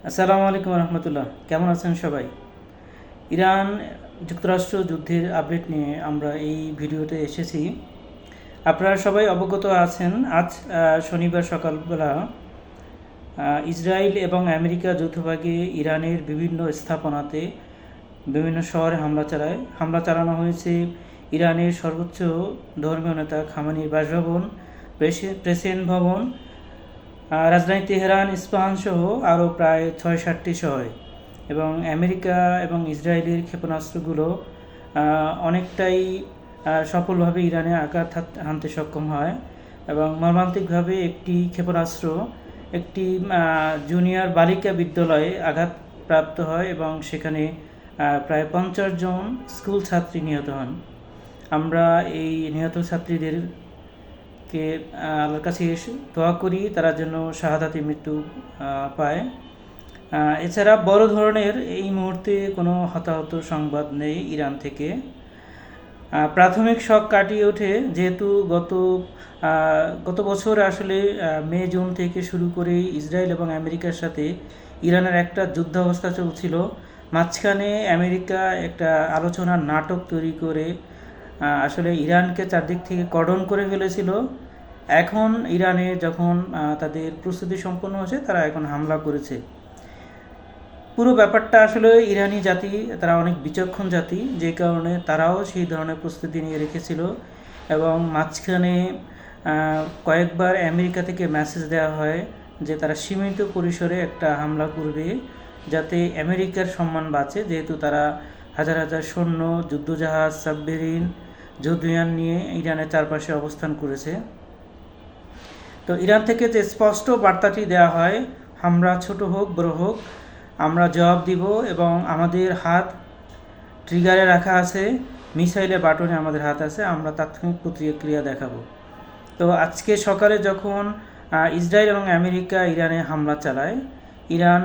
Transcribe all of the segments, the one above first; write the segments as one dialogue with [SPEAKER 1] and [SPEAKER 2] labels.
[SPEAKER 1] আসসালামু আলাইকুম রহমতুল্লাহ। কেমন আছেন সবাই? ইরান যুক্তরাষ্ট্র যুদ্ধের আপডেট নিয়ে আমরা এই ভিডিওতে এসেছি। আপনারা সবাই অবগত আছেন, আজ শনিবার সকালবেলা ইসরায়েল এবং আমেরিকা যৌথভাগে ইরানের বিভিন্ন স্থাপনাতে বিভিন্ন শহরে হামলা চালানো হয়েছে। ইরানের সর্বোচ্চ ধর্মীয় নেতা খামেনির বাসভবন, প্রেসিডেন্ট ভবন, রাজধানী তেহরান, ইস্পাহান সহ আরও প্রায় ৬-৭টি শহরে। এবং আমেরিকা এবং ইসরায়েলের ক্ষেপণাস্ত্রগুলো অনেকটাই সফলভাবে ইরানে আঘাত হানতে সক্ষম হয় এবং মর্মান্তিকভাবে একটি ক্ষেপণাস্ত্র একটি জুনিয়র বালিকা বিদ্যালয়ে আঘাতপ্রাপ্ত হয় এবং সেখানে প্রায় 50 জন স্কুল ছাত্রী নিহত হন। আমরা এই নিহত ছাত্রীদেরকে আল্লাহর কাছে দোয়া করি তারা যেন শাহাদাতে মৃত্যু পায়। এছাড়া বড় ধরনের এই মুহূর্তে কোনো হতাহত সংবাদ নেই ইরান থেকে। প্রাথমিক শক কাটিয়ে ওঠে, যেহেতু গত বছর আসলে মে জুন থেকে শুরু করে ইসরায়েল এবং আমেরিকার সাথে ইরানের একটা যুদ্ধাবস্থা চলছিল। মাঝখানে আমেরিকা একটা আলোচনার নাটক তৈরি করে আসলে ইরানকে চারদিক থেকে কর্ডন করে ফেলেছিল। এখন ইরানে যখন তাদের প্রস্তুতি সম্পন্ন হয়েছে, তারা এখন হামলা করেছে। পুরো ব্যাপারটা আসলে ইরানি জাতি তারা অনেক বিচক্ষণ জাতি, যে কারণে তারাও সেই ধরনের প্রস্তুতি নিয়ে রেখেছিল এবং মাঝখানে কয়েকবার আমেরিকা থেকে মেসেজ দেওয়া হয় যে তারা সীমিত পরিসরে একটা হামলা করবে, যাতে আমেরিকার সম্মান বাঁচে, যেহেতু তারা হাজার হাজার সৈন্য, যুদ্ধজাহাজ, সাবমেরিন, যুদ্ধবিমান নিয়ে ইরানের চারপাশে অবস্থান করেছে। তো ইরান থেকে যে স্পষ্ট বার্তাটি দেওয়া হয়, হামলা ছোট হোক বড় হোক আমরা জবাব দিব এবং আমাদের হাত ট্রিগারে রাখা আছে, মিসাইলের বাটনে আমাদের হাত আছে, আমরা তাৎক্ষণিক প্রতিক্রিয়া দেখাবো। তো আজকে সকালে যখন ইসরায়েল এবং আমেরিকা ইরানে হামলা চালায়, ইরান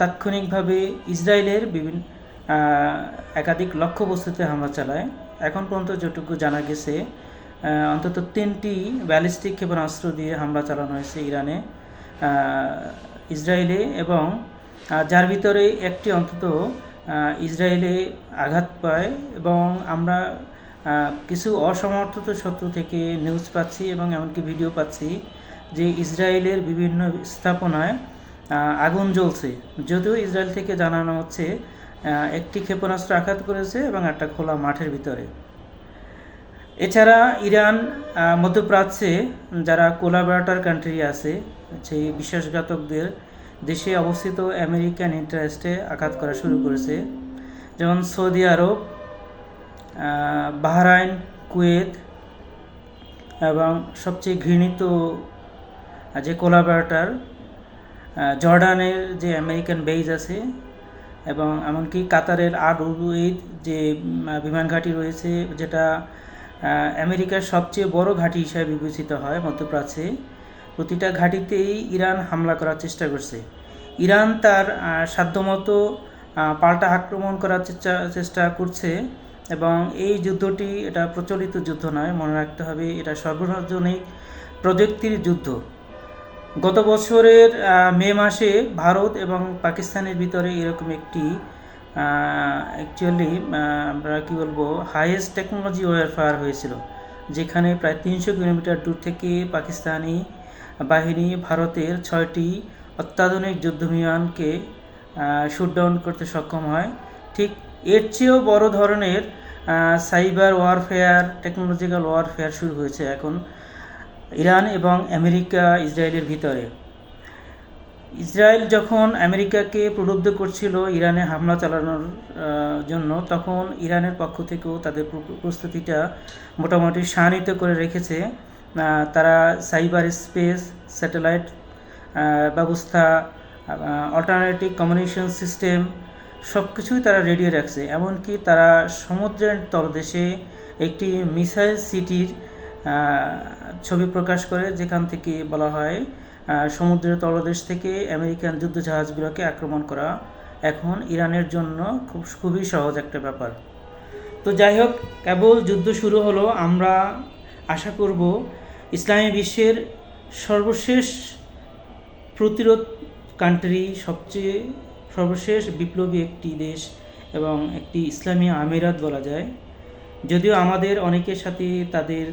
[SPEAKER 1] তাৎক্ষণিকভাবে ইসরায়েলের বিভিন্ন একাধিক লক্ষ্যবস্তুতে হামলা চালায়। এখন পর্যন্ত যেটুকু জানা গেছে, অন্তত 3টি ব্যালিস্টিক ক্ষেপণাস্ত্র দিয়ে হামলা চালানো হয়েছে ইসরায়েলে এবং যার ভিতরে একটি অন্তত ইসরায়েলে আঘাত পায়। এবং আমরা কিছু অসমর্থিত সূত্র থেকে নিউজ পাচ্ছি এবং এমনকি ভিডিও পাচ্ছি যে ইসরায়েলের বিভিন্ন স্থাপনায় আগুন জ্বলছে, যদিও ইসরায়েল থেকে জানানো হচ্ছে একটি ক্ষেপণাস্ত্র আঘাত করেছে এবং একটা খোলা মাঠের ভিতরে। এছাড়া ইরান মধ্যপ্রাচ্যে যারা কোলাবরেটর কান্ট্রি আছে, সেই বিশ্বাসঘাতকদের দেশে অবস্থিত আমেরিকান ইন্টারেস্টে আঘাত করা শুরু করেছে, যেমন সৌদি আরব, বাহরাইন, কুয়েত এবং সবচেয়ে ঘৃণিত যে কোলাবরেটর জর্ডানের যে আমেরিকান বেজ আছে, এবং এমনকি কাতারের আল উয়েদ যে বিমান ঘাঁটি রয়েছে, যেটা আমেরিকার সবচেয়ে বড় ঘাঁটি হিসাবে বিবেচিত হয় মধ্যপ্রাচ্যে। প্রতিটা ঘাঁটিতেই ইরান হামলা করার চেষ্টা করছে। ইরান তার সাধ্যমতো পাল্টা আক্রমণ করার চেষ্টা করছে এবং এই যুদ্ধটি এটা প্রচলিত যুদ্ধ নয়, মনে রাখতে হবে এটা সর্বজনীন প্রযুক্তির যুদ্ধ। গত বছরের মে মাসে ভারত এবং পাকিস্তানের ভিতরে এরকম একটি অ্যাকচুয়ালি আমরা কী বলবো, হাইয়েস্ট টেকনোলজি ওয়ারফেয়ার হয়েছিল, যেখানে প্রায় 300 কিলোমিটার দূর থেকে পাকিস্তানি বাহিনী ভারতের 6টি অত্যাধুনিক যুদ্ধবিমানকে শুটডাউন করতে সক্ষম হয়। ঠিক এর চেয়েও বড় ধরনের সাইবার ওয়ারফেয়ার, টেকনোলজিক্যাল ওয়ারফেয়ার শুরু হয়েছে এখন ইরান এবং আমেরিকা ইসরায়েলের ভিতরে। ইসরায়েল যখন আমেরিকাকে প্রলুব্ধ করছিল ইরানে হামলা চালানোর জন্য, তখন ইরানের পক্ষ থেকেও তাদের প্রস্তুতিটা মোটামুটি শানিত করে রেখেছে। তারা সাইবার স্পেস, স্যাটেলাইট ব্যবস্থা, অল্টারনেটিভ কমিউনিকেশন সিস্টেম সব কিছুই তারা রেডি রাখছে। এমনকি তারা সমুদ্রের তলদেশে একটি মিসাইল সিটির ছবি প্রকাশ করে, যেখান থেকে বলা হয় সমুদ্রের তলদেশ থেকে আমেরিকান যুদ্ধজাহাজগুলোকে আক্রমণ করা এখন ইরানের জন্য খুবই সহজ একটা ব্যাপার। তো যাই হোক, কেবল যুদ্ধ শুরু হলো। আমরা আশা করব ইসলামী বিশ্বের সর্বশেষ প্রতিরোধ কান্ট্রি, সবচেয়ে সর্বশেষ বিপ্লবী একটি দেশ এবং একটি ইসলামী আমিরাত বলা যায়। যদিও আমাদের অনেকের সাথে তাদের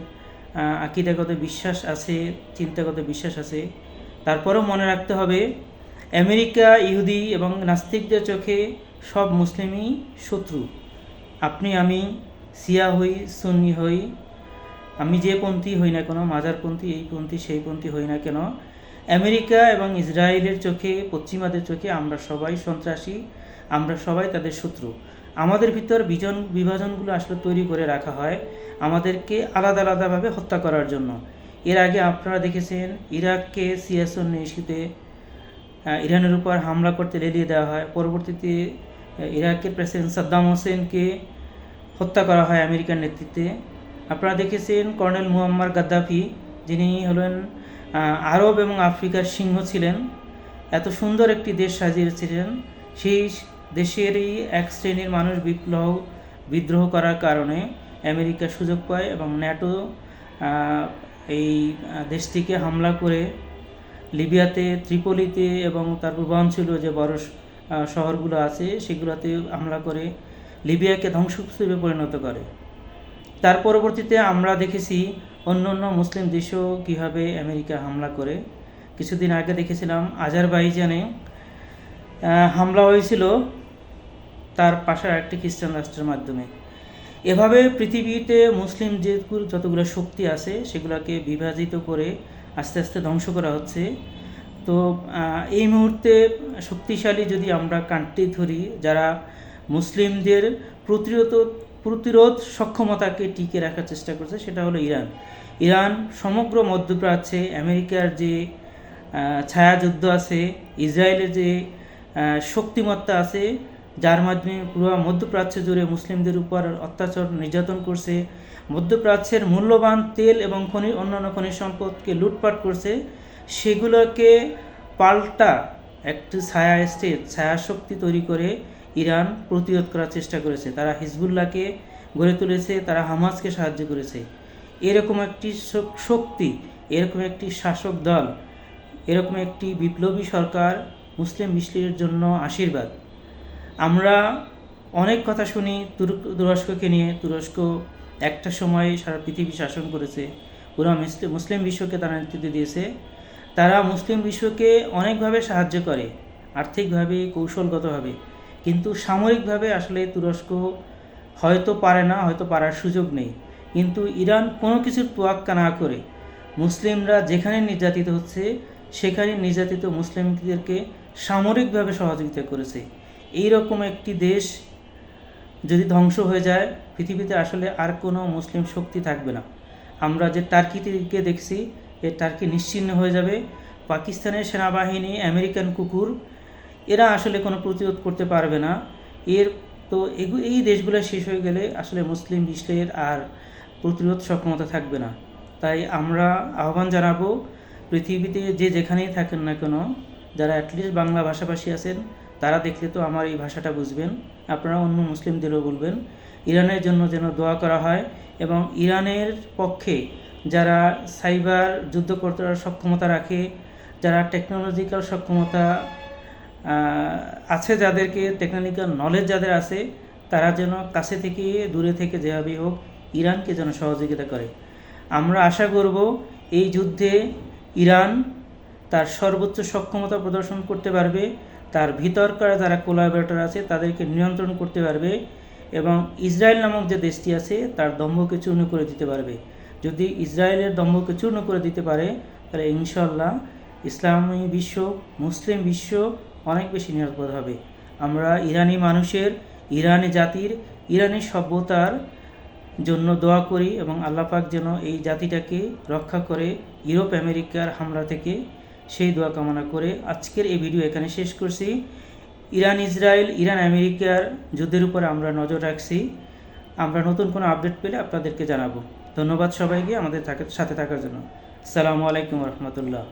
[SPEAKER 1] আকিদাগত বিশ্বাস আছে, চিন্তাগত বিশ্বাস আছে, তারপরেও মনে রাখতে হবে আমেরিকা ইহুদি এবং নাস্তিকদের চোখে সব মুসলিমই শত্রু। আপনি আমি শিয়া হই, সুন্নি হই, আমি যে পন্থী হই না কেন, মাজারপন্থী, এই পন্থী সেই পন্থী হই না কেন, আমেরিকা এবং ইসরায়েলের চোখে, পশ্চিমাদের চোখে আমরা সবাই সন্ত্রাসী, আমরা সবাই তাদের শত্রু। আমাদের ভিতর বিভাজনগুলো আসলে তৈরি করে রাখা হয় আমাদেরকে আলাদা আলাদাভাবে হত্যা করার জন্য। এর আগে আপনারা দেখেছেন ইরাককে সিয়াসন ইস্যুতে ইরানের উপর হামলা করতে লেলিয়ে দেওয়া হয়। পরবর্তীতে ইরাকের প্রেসিডেন্ট সাদ্দাম হোসেনকে হত্যা করা হয় আমেরিকার নেতৃত্বে। আপনারা দেখেছেন কর্নেল মুয়াম্মার গাদ্দাফি, যিনি হলেন আরব এবং আফ্রিকার সিংহ ছিলেন, এত সুন্দর একটি দেশ সাজিয়েছিলেন। সেই দেশেরই এক শ্রেণীর মানুষ বিদ্রোহ করার কারণে আমেরিকা সুযোগ পায় এবং ন্যাটো এই দেশটিকে হামলা করে লিবিয়াতে, ত্রিপোলিতে এবং তার পূর্বাঞ্চলীয় যে বড় শহরগুলো আছে সেগুলোতে হামলা করে লিবিয়াকে ধ্বংসস্তূপে পরিণত করে। তার পরবর্তীতে আমরা দেখেছি অন্য অন্য মুসলিম দেশেও কীভাবে আমেরিকা হামলা করে। কিছুদিন আগে দেখেছিলাম আজারবাইজানে হামলা হয়েছিল তার পাশের একটি খ্রিস্টান রাষ্ট্রের মাধ্যমে। এভাবে পৃথিবীতে মুসলিম যতগুলো শক্তি আছে সেগুলোকে বিভাজিত করে আস্তে আস্তে ধ্বংস করা হচ্ছে। তো এই মুহূর্তে শক্তিশালী যদি আমরা কান্ট্রি ধরি যারা মুসলিমদের প্রতিরোধ সক্ষমতাকে টিকে রাখার চেষ্টা করছে, সেটা হলো ইরান। সমগ্র মধ্যপ্রাচ্যে আমেরিকার যে ছায়াযুদ্ধ আছে, ইসরায়েলের যে শক্তিমত্তা আছে, যার মাধ্যমে পুরো মধ্যপ্রাচ্য জুড়ে মুসলিমদের উপর অত্যাচার নির্যাতন করছে, মধ্যপ্রাচ্যের মূল্যবান তেল এবং অন্যান্য খনিজ সম্পদকে লুটপাট করছে, সেগুলোকে পাল্টা একটি ছায়া শক্তি তৈরি করে ইরান প্রতিরোধ করার চেষ্টা করেছে। তারা হিজবুল্লাহকে গড়ে তুলেছে, তারা হামাসকে সাহায্য করেছে। এরকম একটি শক্তি, এরকম একটি শাসক দল, এরকম একটি বিপ্লবী সরকার মুসলিম বিশ্বের জন্য আশীর্বাদ। আমরা অনেক কথা শুনি তুরস্ককে নিয়ে। তুরস্ক একটা সময় সারা পৃথিবী শাসন করেছে, পুরো মুসলিম বিশ্বকে তারা নেতৃত্ব দিয়েছে। তারা মুসলিম বিশ্বকে অনেকভাবে সাহায্য করে, আর্থিকভাবে, কৌশলগতভাবে, কিন্তু সামরিকভাবে আসলে তুরস্ক হয়তো পারে না, হয়তো পারার সুযোগ নেই। কিন্তু ইরান কোনো কিছুর তোয়াক্কা না করে মুসলিমরা যেখানে নির্যাতিত হচ্ছে সেখানে নির্যাতিত মুসলিমদেরকে সামরিকভাবে সহযোগিতা করেছে। এই রকম একটি দেশ যদি ধ্বংস হয়ে যায়, পৃথিবীতে আসলে আর কোনো মুসলিম শক্তি থাকবে না। আমরা যে টার্কিকে দেখছি, এই টার্কি নিশ্চিহ্ন হয়ে যাবে। পাকিস্তানের সেনাবাহিনী, আমেরিকান কুকুর, এরা আসলে কোনো প্রতিরোধ করতে পারবে না। এই দেশগুলো শেষ হয়ে গেলে আসলে মুসলিম বিশ্বের আর প্রতিরোধ সক্ষমতা থাকবে না। তাই আমরা আহ্বান জানাবো, পৃথিবীতে যে যেখানেই থাকেন না কেন, যারা অ্যাটলিস্ট বাংলা ভাষাভাষী আছেন, তারা দেখলে তো আমার এই ভাষাটা বুঝবেন, আপনারা অন্য মুসলিমদেরও বলবেন ইরানের জন্য যেন দোয়া করা হয়। এবং ইরানের পক্ষে যারা সাইবার যুদ্ধ করতে সক্ষমতা রাখে, যারা টেকনোলজিক্যাল সক্ষমতা আছে, যাদেরকে টেকনিক্যাল নলেজ যাদের আছে, তারা যেন কাছে থেকে দূরে থেকে যেভাবেই হোক ইরানকে যেন সহযোগিতা করে। আমরা আশা করব এই যুদ্ধে ইরান তার সর্বোচ্চ সক্ষমতা প্রদর্শন করতে পারবে, তার ভিতরকার যারা কোলাবরেটর আছে তাদেরকে নিয়ন্ত্রণ করতে পারবে এবং ইসরায়েল নামক যে দেশটি আছে তার দম্ভকে চূর্ণ করে দিতে পারবে। যদি ইসরায়েলের দম্ভকে চূর্ণ করে দিতে পারে তাহলে ইনশাল্লাহ ইসলামী বিশ্ব, মুসলিম বিশ্ব অনেক বেশি নিরাপদ হবে। আমরা ইরানি মানুষের, ইরানি জাতির, ইরানি সভ্যতার জন্য দোয়া করি এবং আল্লাহ পাক যেন এই জাতিটাকে রক্ষা করে ইউরোপ আমেরিকার হামলা থেকে, সেই দোয়া কামনা করে আজকের এই ভিডিও এখানে শেষ করছি। ইরান ইসরায়েল, ইরান আমেরিকার যুদ্ধের উপর আমরা নজর রাখছি। আমরা নতুন কোনো আপডেট পেলে আপনাদেরকে জানাবো। ধন্যবাদ সবাইকে আমাদের সাথে থাকার জন্য। আসসালামু আলাইকুম রহমতুল্লাহ।